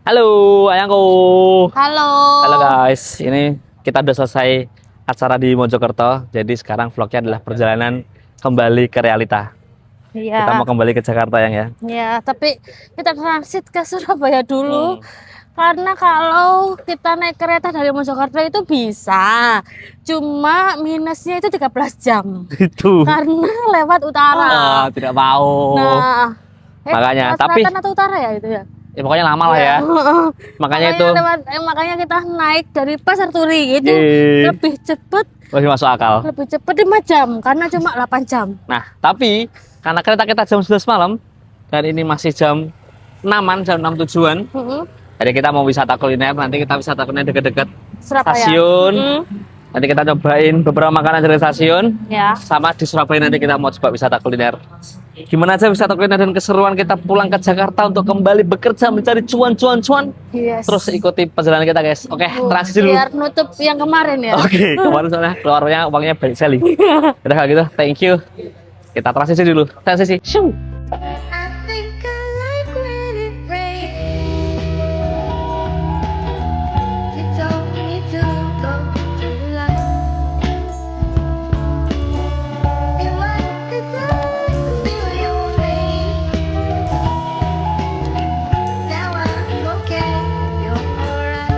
Halo, ayangku. Halo. Halo guys, ini kita udah selesai acara di Mojokerto. Jadi sekarang vlognya adalah perjalanan kembali ke realita. Iya. Kita mau kembali ke Jakarta ya. Ya, tapi kita transit ke Surabaya dulu. Hmm. Karena kalau kita naik kereta dari Mojokerto itu bisa. Cuma minusnya itu 13 jam. Itu. Karena lewat utara. Ah, tidak mau. Nah, Makanya, lewat tapi selatan atau utara ya itu ya? ya pokoknya lama lah ya. Makanya itu makanya kita naik dari Pasar Turi itu Yeay. lebih cepet, masih masuk akal. lebih cepet 5 jam karena cuma 8 jam. Nah, tapi karena kereta kita jam 11 malam dan ini masih jam 6-an, jam 6 tujuan. Jadi kita mau wisata kuliner, nanti kita wisata kuliner dekat-dekat Surabaya. stasiun. Nanti kita cobain beberapa makanan dari stasiun. Ya. Sama di Surabaya nanti kita mau coba wisata kuliner. Gimana aja wisata kuliner dan keseruan kita pulang ke Jakarta untuk kembali bekerja mencari cuan. Yes. Terus ikuti perjalanan kita guys. Oke, transisi dulu. Biar nutup yang kemarin ya. Oke, kemarin soalnya keluarnya uangnya banyak sekali. Udah kalau gitu, thank you. Kita transisi dulu. Transisi. Shoo. I think I like when it rains. You told me to go to the light. You want to feel your face. Now I'm okay, you're alright.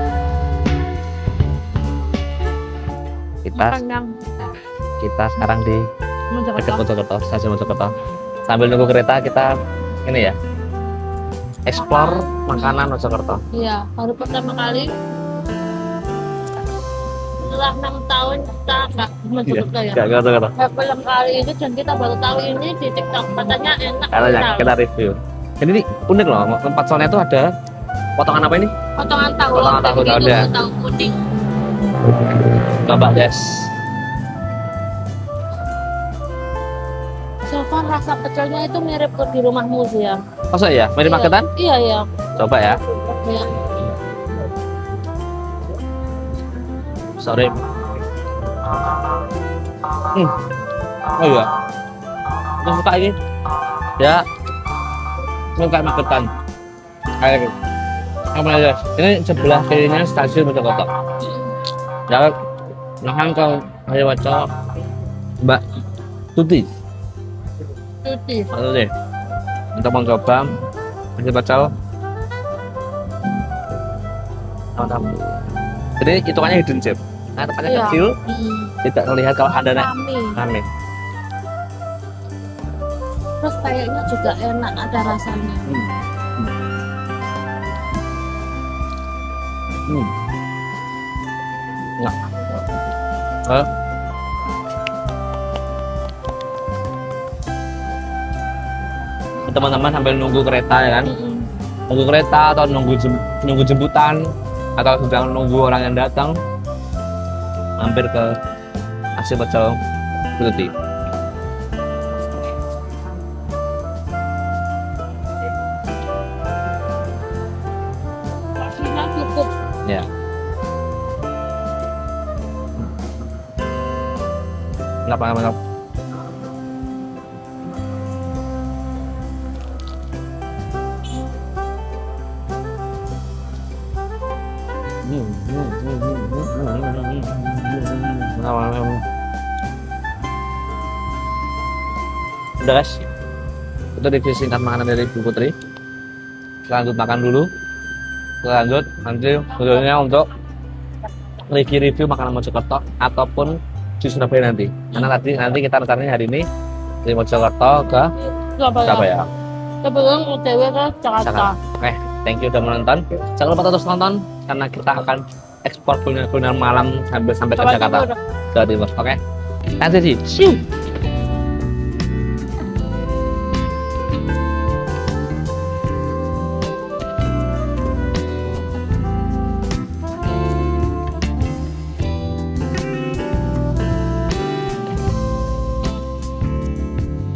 Kita sekarang di dekat Mojokerto, stasiun Mojokerto. Sambil nunggu kereta kita ini ya, explore makanan Mojokerto. Iya, baru pertama kali setelah 6 tahun kita nggak Mojokerto ya. Gak Mojokerto. Belum kali ini dan kita baru tahu ini di TikTok katanya enak. Katanya viral. kita review. Jadi ini unik loh, tempat soalnya itu ada potongan apa ini? Potongan tahu, Potongan tahu, kayak gitu, ya. tahu kuning. Coba guys. So far rasa pecelnya itu mirip ke di rumahmu sih ya. Masa ya? Mirip magetan? Iya, iya. Coba ya. Iya. Sorry. Oh iya. Aku suka ini. Ya. Ini kayak magetan. Kayak gitu. Apa aja? Ini sebelah kirinya stasiun Mojokerto. Ya. Nah ke Ayo Waco. Mbak Tuti. Cuti. Atau deh. Untuk mencoba masih pecel. Mantap. Jadi hitungannya hidden gem. Nah, tempatnya Iya. kecil, tidak terlihat kalau ada Rame. rame. Terus kayaknya juga enak ada rasanya. Enggak. Teman-teman sambil nunggu kereta ya kan, nunggu kereta atau nunggu jemputan atau sedang nunggu orang yang datang, mampir ke Nasi Pecel Tuti. Rasanya cukup. Ya. Mantap. Udah guys, itu review singkat makanan dari Bu Putri. Lanjut makan dulu. Lanjut nanti videonya untuk review makanan Mojokerto ataupun di Surabaya nanti. Karena nanti kita rencananya hari ini dari Mojokerto ke Surabaya. Sebelum OTW ke Jakarta. Oke, thank you udah menonton. Jangan lupa terus nonton karena kita akan ekspor kuliner malam sampai ke Jakarta, Jawa Timur. Oke, nanti sih.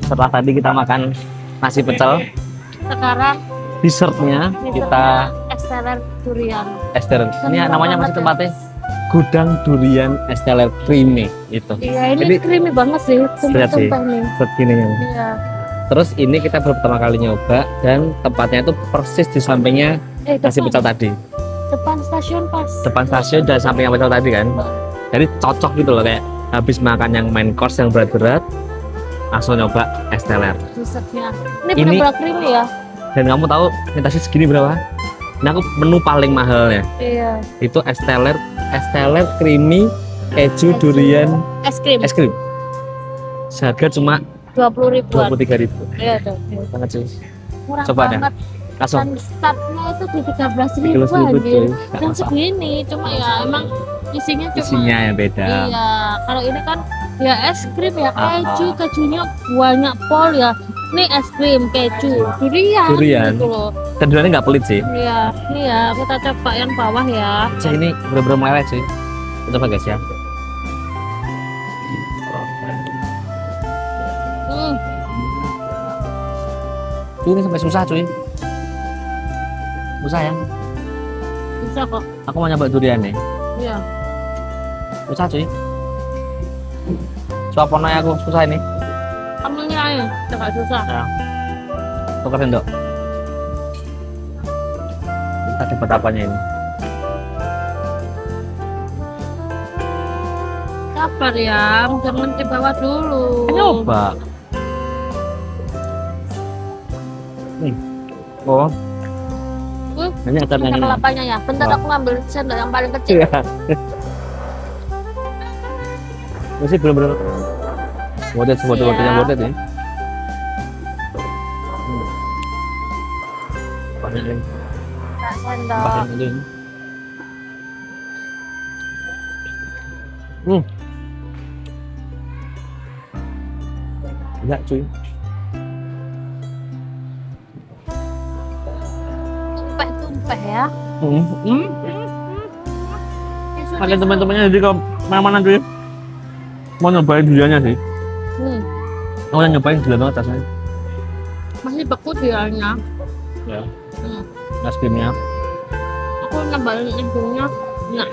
Setelah tadi kita makan nasi pecel, Sekarang dessertnya kita Esteller durian. Ester. Ini namanya masih tempatnya Gudang Durian Esteller Creamy itu. Iya, ini Jadi, creamy banget sih. lihat sih. Sumpah nih. Segini ya. Iya. Terus ini kita baru pertama kali nyoba dan tempatnya itu persis di sampingnya nasi pecel tadi. Depan stasiun pas. Depan stasiun dan samping yang pecel tadi kan. Jadi cocok gitu loh, kayak habis makan yang main course yang berat-berat langsung nyoba es teler. Dessertnya. Ini Ini- benar-benar creamy ya. Dan kamu tahu ini tasnya segini berapa? Ini aku menu paling mahalnya. Iya. Itu es teler creamy keju durian Es krim es krim. Seharga cuma 20 ribuan. 23.000. Iya tuh. Banget sih. Murah Coba deh. banget. Langsung Dan startnya itu di 13 ribu 13.000 anjir. cuy. Nggak Dan masalah. segini cuma ya emang isinya cuma Isinya yang beda. iya, kalau ini kan ya es krim ya keju, Ah. kejunya banyak pol ya. Ini es krim, keju, durian, gitu loh. Dan duriannya nggak pelit sih. Iya, ini ya kita coba yang bawah ya. Cih, ini bener-bener meleleh sih. Kita coba guys ya. Hmm, Cuy, ini sampai susah cuy. Susah ya. bisa kok. Aku mau nyoba durian nih. Iya. Susah cuy. Suapono aku susah ini. Kamu aja, coba susah. Tukerin dok. Kita dapat apanya ini? Sabar ya, jangan di bawah dulu. Coba. Oh, ini acaranya Minta ini. kelapanya ya. Bentar Wah. aku ngambil sendok yang paling kecil. Iya. Masih bener-bener worth Siap. yang worth it ya. Banyak ini. Tak sendok. Banyak ini. Enggak cuy. Tumpeh ya. Pakai teman-temannya jadi kalau mana-mana cuy. Mau nyobain duriannya sih. Hmm. Mau nyobain gila banget rasanya. Masih beku dianya. Ya. Hmm. Es krimnya. Aku nambahin ujungnya. Nah,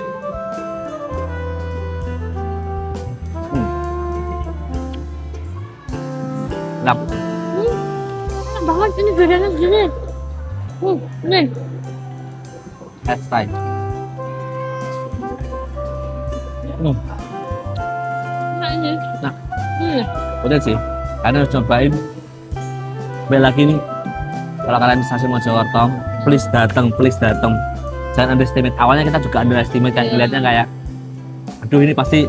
Lap. enak banget ini duriannya gini. Nih. Es tay. Enak ini. Nah. Hmm. Udah sih. Kalian harus cobain. Kembali lagi nih. Kalau kalian di stasiun Mojokerto, please datang. Jangan underestimate. Awalnya kita juga underestimate kan, Iya. ngeliatnya kayak, aduh ini pasti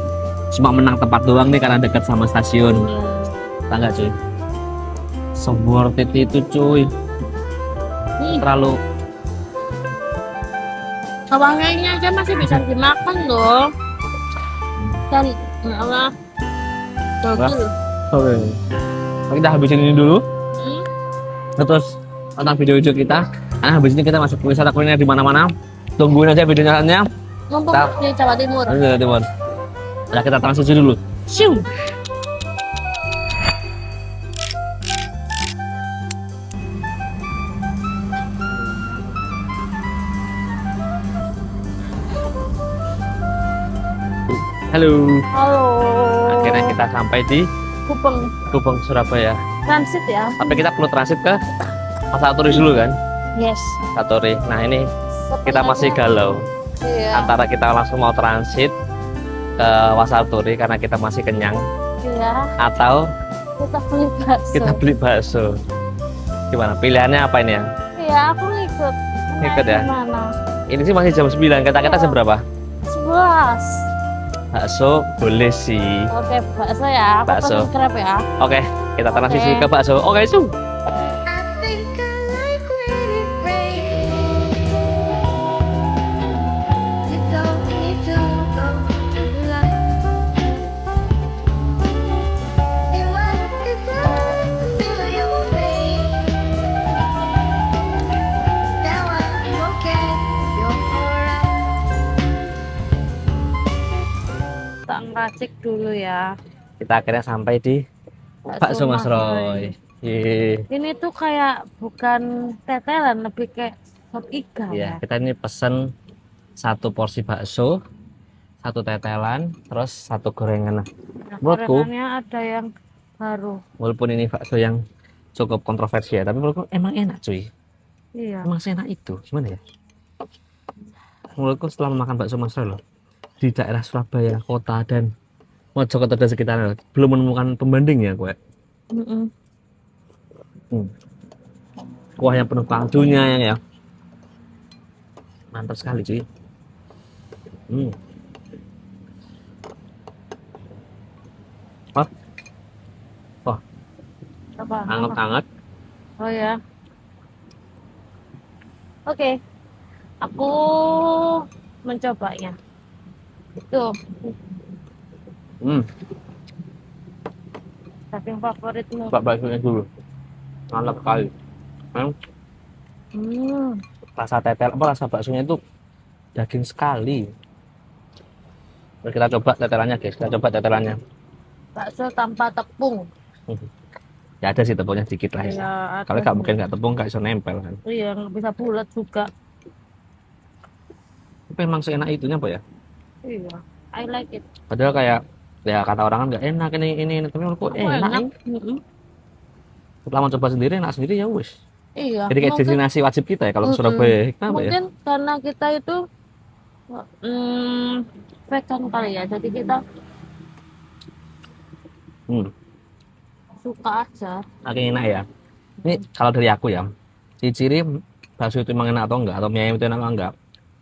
cuma menang tempat doang nih karena dekat sama stasiun. Tangga cuy. So worth it itu cuy. Terlalu Bawangnya aja masih bisa dimakan loh. Dan ya Allah. Bagus. oke. Kita habisin ini dulu. Hmm. Terus tentang video-video kita. Nah, habis ini kita masuk ke wisata kuliner di mana-mana. Tungguin aja videonya lainnya. Mumpung Nah. di Jawa Timur. Oke, teman. Nah, kita transisi dulu. Shoo. Halo. Halo. Akhirnya kita sampai di Kupeng Gubeng, Surabaya. transit ya. Tapi kita perlu transit ke Pasar Turi dulu kan? Yes. Pasar Turi. Nah, ini kita masih galau. Iya. Antara kita langsung mau transit ke Pasar Turi karena kita masih kenyang, Iya. atau Kita beli bakso. kita beli bakso. Gimana? Pilihannya apa ini ya? Iya, aku ngikut. Ngikut ya? Mana? Ini sih masih jam 9. Kata-kata jam berapa? 11. Bakso boleh sih. Oke, bakso ya. Aku Bakso. pesen Grab ya. Oke, kita transisi Oke. ke bakso. Oke, Su. I think I like when it rains. You don't need to go to the light. You want to feel your pain. Now I'm okay, you're alright. Tak ngeracik dulu ya. Kita akhirnya sampai di Bakso Mas Roy. Yeay. Ini tuh kayak bukan tetelan, lebih kayak sop ikan Iya, ya. kita ini pesen 1 porsi bakso, 1 tetelan, terus 1 gorengan. Nah, Nah, menurutku- gorengannya ada yang baru. walaupun ini bakso yang cukup kontroversi ya, tapi menurutku emang enak cuy. Iya. Emang seenak itu, gimana ya? Menurutku setelah makan bakso Mas Roy loh, di daerah Surabaya, kota dan Mojokerto dan sekitarnya loh, belum menemukan pembanding ya gue. Mm-mm. Hmm. Kuah yang penuh kaldunya ya. Mantap sekali cuy. Hmm. Oh, oh, Apa? hangat-hangat. Oh ya. Oke. Aku mencobanya. Tuh, Hmm, saking favoritmu. Pak baksonya dulu. Mantap sekali. Hmm, Hmm, rasa tetel apa rasa baksonya itu daging sekali. Terus kita coba tetelannya guys, kita coba tetelannya. bakso tanpa tepung. Hmm. Ya ada sih tepungnya dikit lah ya. Iya, Kalau ada nggak sih. mungkin nggak tepung nggak bisa nempel kan. Iya, nggak bisa bulat juga. Tapi emang seenak itunya apa ya? Iya, I like it. Padahal kayak ya kata orang kan nggak enak ini. Tapi menurutku Aku enak enak. ini. Mm-mm. Setelah mencoba sendiri enak sendiri ya wis. Iya, Jadi kayak mungkin. destinasi wajib kita ya kalau ke Mm-mm. Surabaya. Kenapa ya? Mungkin karena kita itu vegan kali ya. Jadi kita Hmm, suka aja. saking enak ya. Ini kalau dari aku ya, ciri bakso itu emang enak atau enggak, atau mie ayam itu enak atau enggak.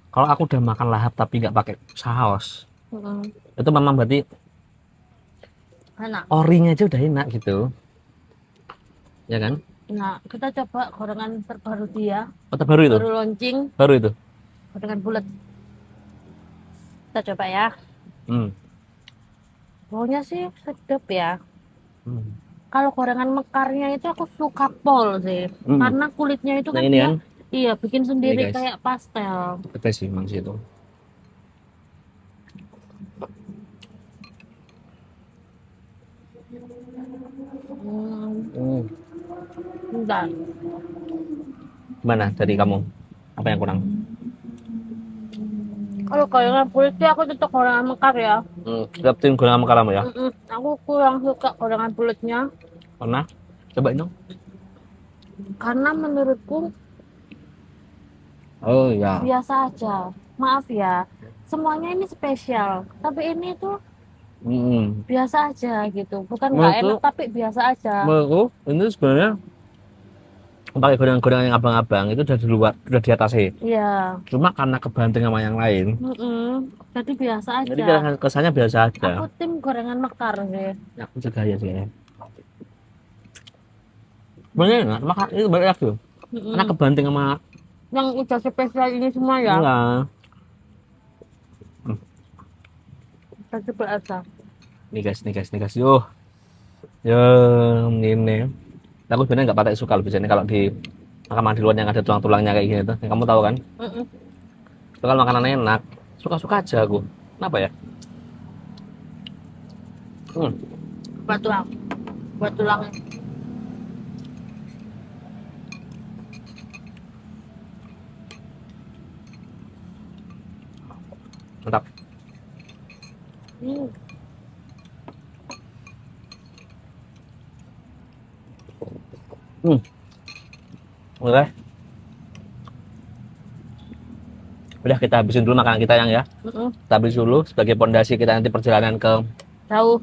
Kalau aku udah makan lahap tapi nggak pakai saus, Mm-mm. itu memang berarti Enak. orinya aja udah enak gitu, ya kan? Nah, kita coba gorengan terbaru dia. Kota baru itu, Baru launching, baru itu. gorengan bulat. Kita coba ya. Hmm. Baunya sih sedap ya. Hmm. Kalau gorengan mekarnya itu aku suka pol sih. Hmm. Karena kulitnya itu Nah kan ini dia kan, iya bikin sendiri guys. kayak pastel. betul sih emang sih itu. Hmm. Bentar. Gimana dari kamu? Apa yang kurang? Kalau gorengan bulat sih aku tetap gorengan mekar ya. Tetap tim gorengan sama kamu ya? Aku kurang suka gorengan bulatnya. Pernah? Coba dong. Karena menurutku Oh ya. biasa aja. Maaf ya. Semuanya ini spesial. Tapi ini tuh Hmm. biasa aja gitu. Bukan nggak Menurutku, enak tapi biasa aja. menurutku ini sebenarnya pakai gorengan-gorengan yang abang-abang itu udah di luar, udah di atas sih. Iya. Cuma karena kebanting sama yang lain, Jadi biasa jadi aja. kesannya biasa aja. Aku tim gorengan mekar sih. Aku juga ya sih. Sebenarnya enak, maka itu balik lagi loh. Karena kebanting sama Yang udah spesial ini semua ya. enggak. Kita coba aja. Nih guys. Yo, ini. Aku sebenarnya nggak pakai suka loh biasanya kalau di makanan di luar yang ada tulang-tulangnya kayak gini tuh. Yang kamu tahu kan? Mm-mm. Itu kalau makanan enak, suka-suka aja aku. Kenapa ya? Buat tulang. Buat tulangnya. Mantap. Hmm. Udah. Udah kita habisin dulu makanan kita yang ya. Kita habis dulu sebagai pondasi kita nanti perjalanan ke Jauh.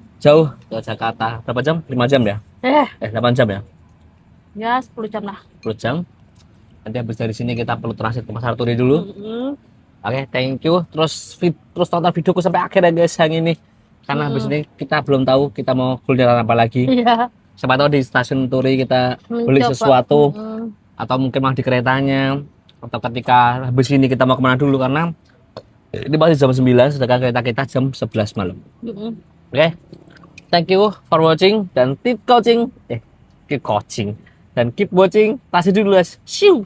ke Jakarta. Berapa jam? 5 jam ya? 8 jam ya? Ya 10 jam lah. 10 jam. Nanti habis dari sini kita perlu transit ke Pasar Turi dulu. Oke, thank you. Terus tonton videoku sampai akhir ya guys yang ini. Karena habis ini kita belum tahu kita mau kulineran apa lagi. Iya. Siapa tahu di stasiun Turi kita beli Mencoba. sesuatu atau mungkin malah di keretanya atau ketika habis ini kita mau kemana dulu karena ini masih jam 9 sedangkan kereta kita jam 11 malam. Oke. Thank you for watching dan keep coaching dan keep watching. Kasih dulu guys. Shoo.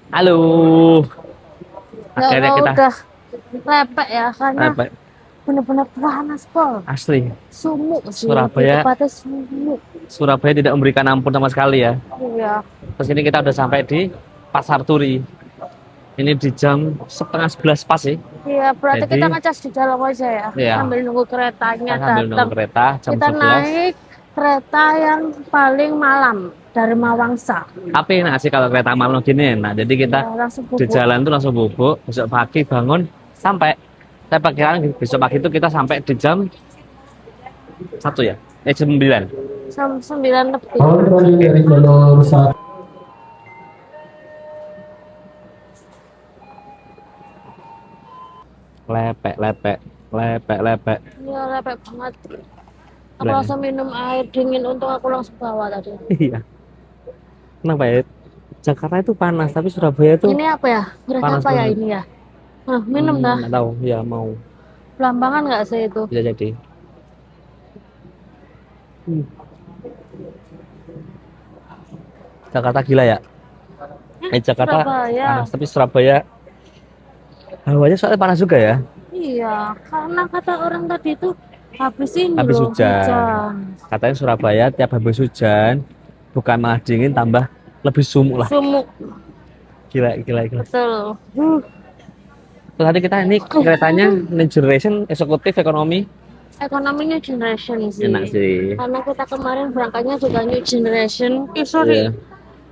Halo. Akhirnya kita udah lepek ya karena apa? benar-benar panas pol. Asli. Sumuk sih. Surabaya. Tepatnya sumuk. Surabaya tidak memberikan ampun sama sekali ya. Iya. Terus ini kita udah sampai di Pasar Turi. Ini di jam setengah 11 pas sih. Iya, berarti Jadi- kita ngecas di dalam aja ya. Iya. Sambil nunggu keretanya Kita sambil datang. nunggu kereta jam Kita 11. naik kereta yang paling malam dari Mawangsa. Tapi enak sih kalau kereta malam gini enak. Jadi kita Ya, langsung di bubuk. jalan tuh langsung bubuk, besok pagi bangun sampai. Saya perkiraan besok pagi itu kita sampai di jam 1 ya? Jam 9. Jam 9 lebih. Dari jalur 1. Lepek, lepek, lepek, lepek. Ya, lepek banget. Aku Lah. langsung minum air dingin, untung aku langsung bawa tadi. Iya. Kenapa ya? Jakarta itu panas, tapi Surabaya itu Ini apa ya? Beras panas apa ya banget. ini ya? Nah, minum dah. nggak tahu, ya mau Belambangan nggak sih itu? bisa jadi. Hmm. Jakarta gila ya? Jakarta Surabaya. panas, tapi Surabaya hawanya soalnya panas juga ya. Iya, karena kata orang tadi itu habis ini Habis loh, hujan. Katanya Surabaya tiap habis hujan bukan malah dingin tambah lebih sumuk lah. Sumuk, Gila, gila, gila. betul. Terus tadi kita ini keretanya New Generation Eksekutif Ekonomi. Ekonominya generation sih. Enak sih. Karena kita kemarin berangkatnya juga new generation. Sorry. Iya.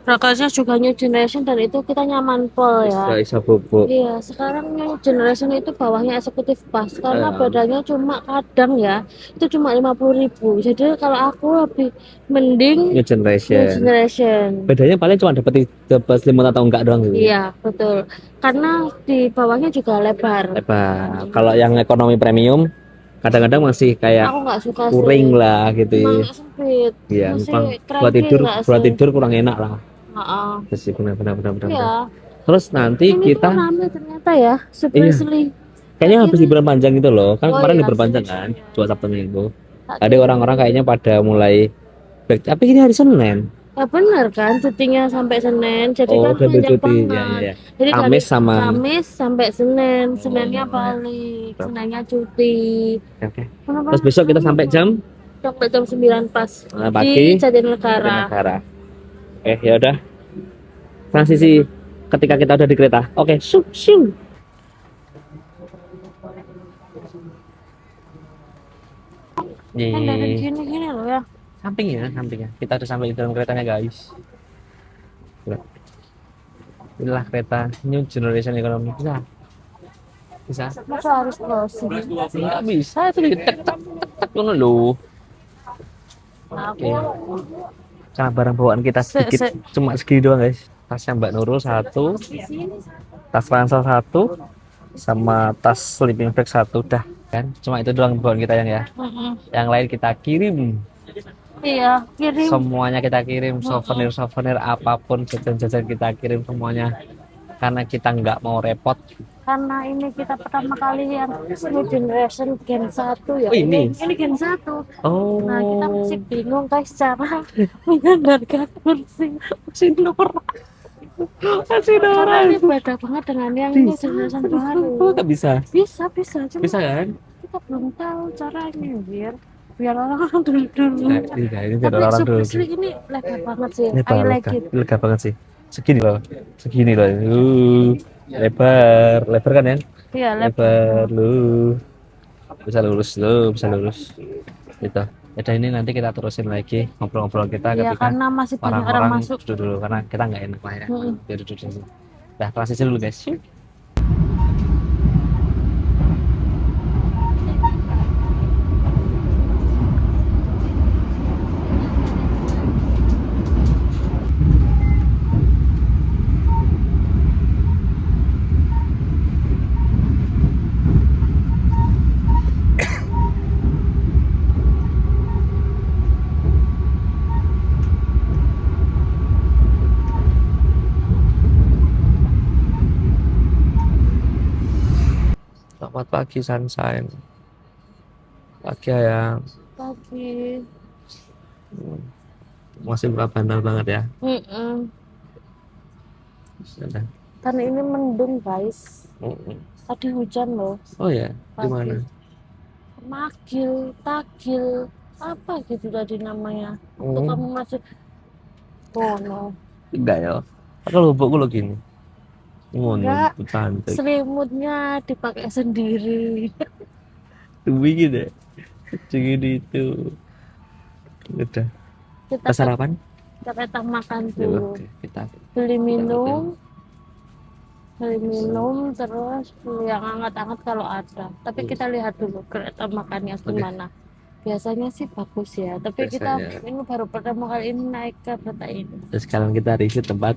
Berangkatnya juga new generation dan itu kita nyaman pol Bisa, ya. bisa bubuk. Iya, sekarang new generation itu bawahnya eksekutif pas karena Iya. bedanya cuma kadang ya itu cuma 50.000. Jadi kalau aku lebih mending New new Generation. generation. Bedanya paling cuma dapat selimut atau enggak doang gitu. Iya, betul. Karena di bawahnya juga lebar. Lebar. Kalau yang ekonomi premium kadang-kadang masih kayak Aku nggak suka kuring sih. lah gitu. Emang sempit. Iya, Masih numpang cranky nggak buat sih? tidur kurang enak lah. Heeh. Terus sih benar benar benar benar. Iya. Terus nanti Ini kita tuh rame ternyata ya, seriously. kayaknya habis libur panjang gitu loh. Kan Oh kemarin iya, libur panjang serius. kan, 2 Sabtu Minggu. Tak Ada orang-orang kayaknya pada mulai break. Tapi ini hari Senin. Ya bener kan, cutinya sampai Senin, jadi Oh, kan udah panjang cuti. banget. Ya, ya, ya. Jadi dari Kamis sama Kamis sampai Senin, Seninnya balik, Seninnya cuti. Oke. Terus besok kita sampai jam sampai jam 9 pas pagi di Jatinegara. Jatinegara. Ya udah. Transisi ketika kita udah di kereta. Oke, syuk syuk. Kan dari Yeay. gini-gini loh ya. Sampingnya, sampingnya. Kita udah sampai di dalam keretanya, guys. Lihat. Inilah kereta New Generation Economy. Bisa? Bisa? Masa harus closing? Nggak bisa, itu tek tek tek ngono loh. Aku Karena barang bawaan kita sedikit, cuma segini doang, guys. Tasnya Mbak Nurul 1, tas ransel 1, sama tas sleeping bag 1, udah kan? Cuma itu doang bawaan kita ya. Yang lain kita kirim. iya kirim. Semuanya kita kirim, souvenir apapun, jajan-jajan kita kirim semuanya, karena kita nggak mau repot. Karena ini kita pertama kali yang new generation Gen 1 ya. Oh, ini Gen 1. oh Nah, kita masih bingung guys cara menyandarkan kursi norak. Karena ini beda banget dengan yang new generation baru. nggak bisa Bisa, cuma bisa kan. kita belum tahu caranya biar orang dulu. Ini biar Tapi orang dulu seriously ini lega banget sih. lebar, I like it. lega banget sih. Segini loh lebar kan ya. Iya, Lebar lu bisa lurus gitu. Yaudah, ini nanti kita terusin lagi ngobrol-ngobrol kita Iya, ketika karena masih banyak orang orang-orang masuk. duduk dulu, karena kita nggak enak lah ya. Biar duduk di sini. Dah, transisi dulu guys. Selamat pagi sunshine. Pagi ayam. Pagi. Masih bandel banget ya. Udah. Karena ini mendung guys. Tadi hujan loh. Oh ya, Pagi. gimana? Tagil, apa gitu tadi namanya. Untuk kamu masih no. Enggak ya. Kalau lubuk lo gini. Ngono, Enggak. cantik. Selimutnya dipakai sendiri. Tuh gini deh. Segini itu. Udah. Kita Kita sarapan? kita makan Ya, dulu. oke. Kita Beli minum terus beli yang hangat-hangat kalau ada, tapi kita lihat dulu kereta makannya gimana. Biasanya sih bagus ya, tapi kita Biasanya. ini baru pertama kali ini naik ke kereta ini. Terus sekarang kita review tempat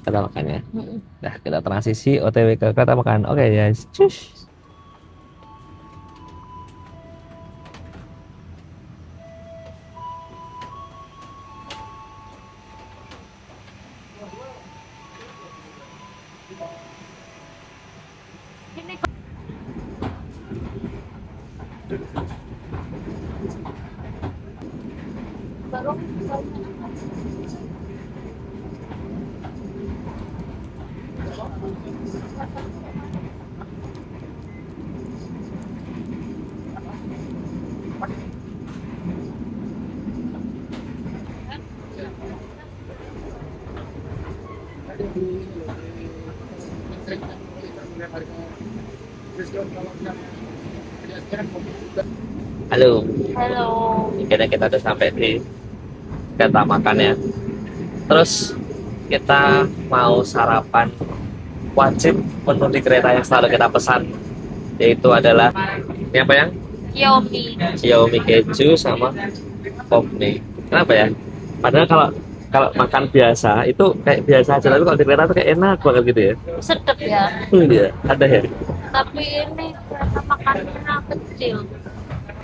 kita makannya. Mm-mm. Nah, kita transisi OTW ke kata makan. Oke, guys. Cus. Ini baru Halo. halo. Akhirnya kita udah sampai di kata makan ya. Terus kita mau sarapan wajib menu di kereta yang selalu kita pesan, yaitu adalah ini apa yang Yomi. Xiaomi keju sama Popme. Kenapa ya? Padahal kalau kalau makan biasa itu kayak biasa aja, tapi kalau di kereta tuh kayak enak banget gitu ya. Sedap ya, Iya, ada ya. tapi ini kereta makanannya kecil.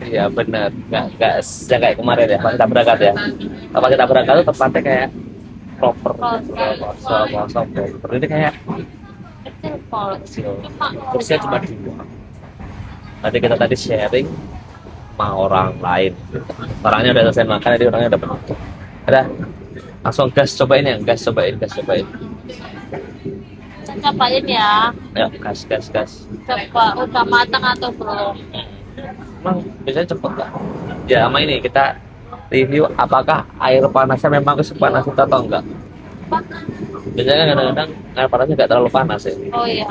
Iya benar, nggak ya kayak kemarin ya, pas kita berangkat ya. Pas kita berangkat tuh tempatnya kayak proper, kosong. Ini kayak Kecil pol. kecil. Cuma Kursinya cuma dua. Nanti kita tadi sharing sama orang lain. Orangnya udah selesai makan, jadi orangnya udah penuh. Udah, langsung gas cobain ya, gas cobain. kita cobain ya. Ayo, gas. Coba udah matang atau belum? Emang biasanya cepet lah. Ya sama ini kita review apakah air panasnya memang sepanas itu atau enggak. Biasanya kadang-kadang air panasnya nggak terlalu panas ya. Oh iya.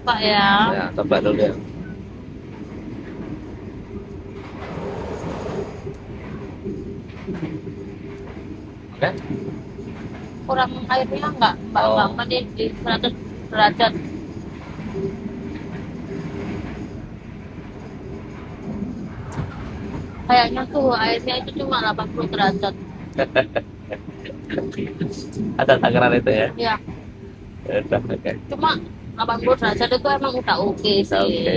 Pak ya. Ya, coba dulu ya. Oke. Kurang airnya enggak Oh. mendidih 100 derajat. Kayaknya tuh airnya itu cuma 80 derajat. Ada takaran itu ya. Ya, Ya udah, oke. cuma 80 derajat itu emang udah oke sih. Oke.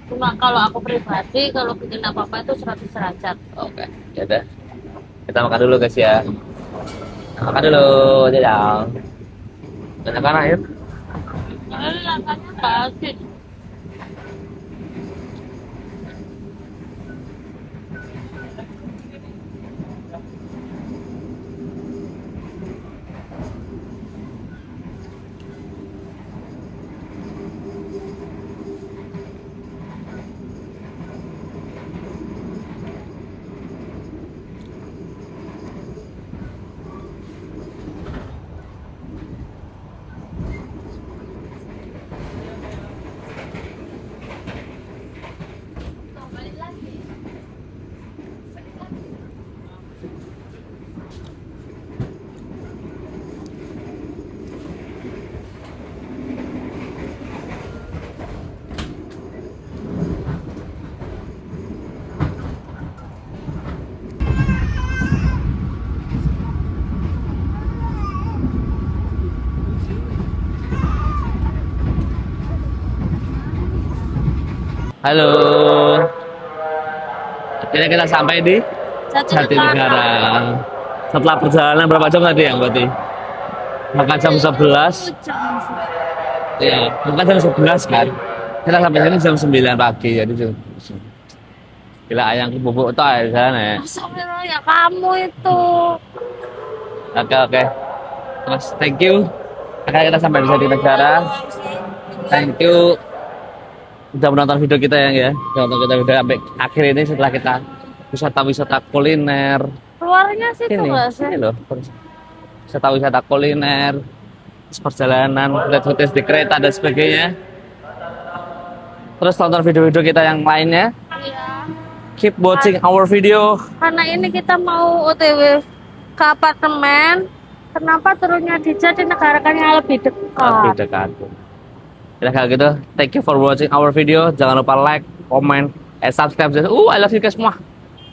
Cuma kalau aku pribadi kalau bikin apa-apa itu 100 derajat. Oke. Ya udah. Kita makan dulu guys ya. Makan dulu, jajang. Banyak air. Ini rasanya nggak asin. Halo. Akhirnya kita sampai di Jatinegara. Setelah perjalanan berapa jam tadi yang berarti? Makan jam 11. Iya, makan jam 11 kan. Kita sampai sini jam 9 pagi, jadi gila ayam bubuk itu aja sana ya. Astagfirullah, ya kamu itu. Oke. Terus thank you. Akhirnya kita sampai di Jatinegara. Thank you udah menonton video kita ya. Udah nonton kita video sampai akhir ini setelah kita wisata kuliner. Keluarnya sih tuh nggak sih? Ini loh. Wisata kuliner, terus perjalanan, footage di kereta dan sebagainya. Terus tonton video-video kita yang lainnya. Iya. keep watching our video. Karena ini kita mau OTW ke apartemen. Kenapa turunnya di Jatinegara yang lebih Lebih dekat? dekat. Ya kalau gitu, thank you for watching our video. Jangan lupa like, comment, and subscribe. I love you guys semua.